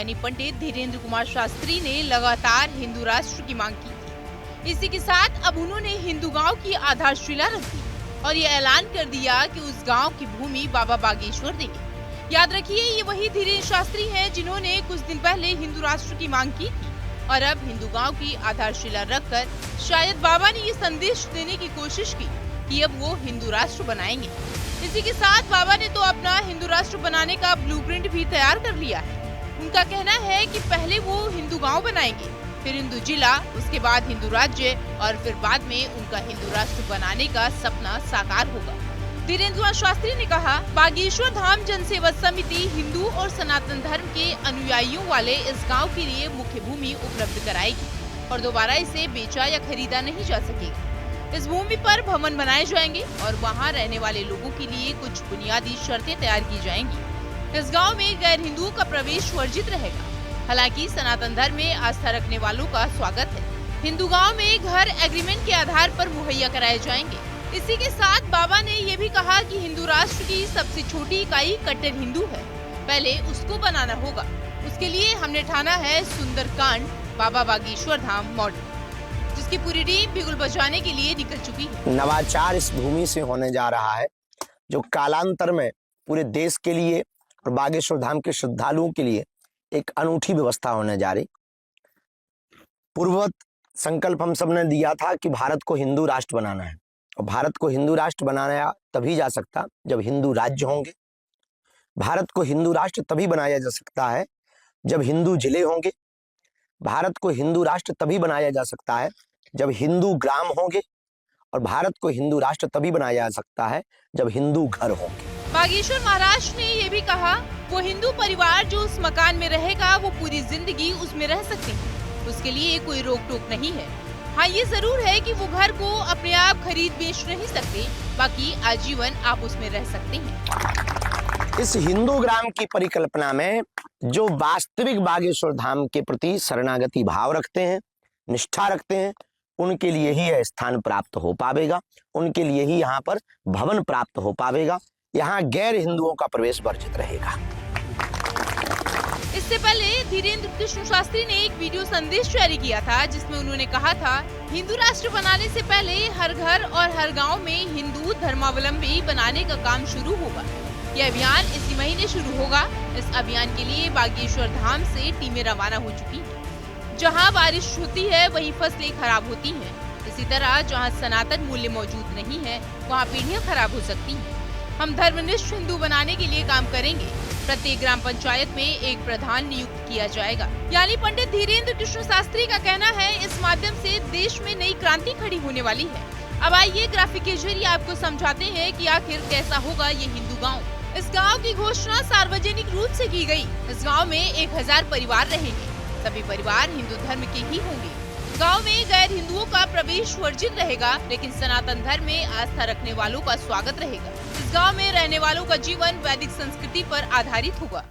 यानी पंडित धीरेन्द्र कुमार शास्त्री ने लगातार हिंदू राष्ट्र की मांग की। इसी के साथ अब उन्होंने हिंदू गांव की आधारशिला रख दी और ये ऐलान कर दिया कि उस गांव की भूमि बाबा बागेश्वर देंगे। याद रखिए, ये वही धीरेन्द्र शास्त्री हैं जिन्होंने कुछ दिन पहले हिंदू राष्ट्र की मांग की थी और अब हिंदू गांव की आधारशिला रखकर शायद बाबा ने ये संदेश देने की कोशिश की कि अब वो हिंदू राष्ट्र बनाएंगे। इसी के साथ बाबा ने तो अपना हिंदू राष्ट्र बनाने का ब्लूप्रिंट भी तैयार कर लिया है। उनका कहना है कि पहले वो हिंदू गांव बनाएंगे, फिर हिंदू जिला, उसके बाद हिंदू राज्य और फिर बाद में उनका हिंदू राष्ट्र बनाने का सपना साकार होगा। धीरेन्द्र कुमार शास्त्री ने कहा, बागेश्वर धाम जनसेवा समिति हिंदू और सनातन धर्म के अनुयायियों वाले इस गांव के लिए मुख्य भूमि उपलब्ध कराएगी और दोबारा इसे बेचा या खरीदा नहीं जा सकेगा। इस भूमि पर भवन बनाए जाएंगे और वहां रहने वाले लोगों के लिए कुछ बुनियादी शर्तें तैयार की जाएंगी। इस गांव में गैर हिंदुओं का प्रवेश वर्जित रहेगा। हालांकि सनातन धर्म में आस्था रखने वालों का स्वागत है। हिंदू गांव में घर एग्रीमेंट के आधार पर मुहैया कराए जाएंगे। इसी के साथ बाबा ने ये भी कहा कि हिंदू राष्ट्र की सबसे छोटी इकाई कट्टर हिंदू है, पहले उसको बनाना होगा। उसके लिए हमने ठाना है सुंदरकांड बाबा बागेश्वर धाम मॉडल, जिसकी पूरी टीम बिगुल बजाने के लिए निकल चुकी है। नवाचार इस भूमि से होने जा रहा है, जो कालांतर में पूरे देश के लिए और बागेश्वर धाम के श्रद्धालुओं के लिए एक अनूठी व्यवस्था होने जा रही। पूर्ववत संकल्प हम सब ने दिया था कि भारत को हिंदू राष्ट्र बनाना है और भारत को हिंदू राष्ट्र बनाया तभी जा सकता जब हिंदू राज्य होंगे। भारत को हिंदू राष्ट्र तभी बनाया जा सकता है जब हिंदू जिले होंगे। भारत को हिंदू राष्ट्र तभी बनाया जा सकता है जब हिंदू ग्राम होंगे और भारत को हिंदू राष्ट्र तभी बनाया जा सकता है जब हिंदू घर होंगे। बागेश्वर महाराज ने ये भी कहा, वो हिंदू परिवार जो उस मकान में रहेगा वो पूरी जिंदगी उसमें रह सकते हैं, उसके लिए कोई रोक टोक नहीं है। हाँ, ये जरूर है कि वो घर को अपने आप खरीद बेच नहीं सकते, बाकी आजीवन आप उसमें रह सकते हैं। इस हिंदू ग्राम की परिकल्पना में जो वास्तविक बागेश्वर धाम के प्रति शरणागति भाव रखते हैं, निष्ठा रखते हैं, उनके लिए ही यह स्थान प्राप्त हो पावेगा, उनके लिए ही यहाँ पर भवन प्राप्त हो पावेगा। यहाँ गैर हिंदुओं का प्रवेश वर्जित रहेगा। इससे पहले धीरेन्द्र कृष्ण शास्त्री ने एक वीडियो संदेश जारी किया था, जिसमें उन्होंने कहा था, हिंदू राष्ट्र बनाने से पहले हर घर और हर गांव में हिंदू धर्मावलंबी बनाने का काम शुरू होगा। यह अभियान इसी महीने शुरू होगा। इस अभियान के लिए बागेश्वर धाम से टीमें रवाना हो चुकी हैं। जहां बारिश होती है वहीं फसलें खराब होती हैं। इसी तरह जहां सनातन मूल्य मौजूद नहीं है वहां पीढ़ियां खराब हो सकती हैं। हम धर्मनिष्ठ हिंदू बनाने के लिए काम करेंगे। प्रत्येक ग्राम पंचायत में एक प्रधान नियुक्त किया जाएगा। यानी पंडित धीरेन्द्र कृष्ण शास्त्री का कहना है, इस माध्यम से देश में नई क्रांति खड़ी होने वाली है। अब आइए ग्राफिक के जरिए आपको समझाते हैं कि आखिर कैसा होगा ये हिंदू गाँव। इस गाँव की घोषणा सार्वजनिक रूप से की गयी। इस गाँव में 1000 परिवार रहेंगे। सभी परिवार हिंदू धर्म के ही होंगे। गांव में गैर हिंदुओं का प्रवेश वर्जित रहेगा, लेकिन सनातन धर्म में आस्था रखने वालों का स्वागत रहेगा। इस गांव में रहने वालों का जीवन वैदिक संस्कृति पर आधारित होगा।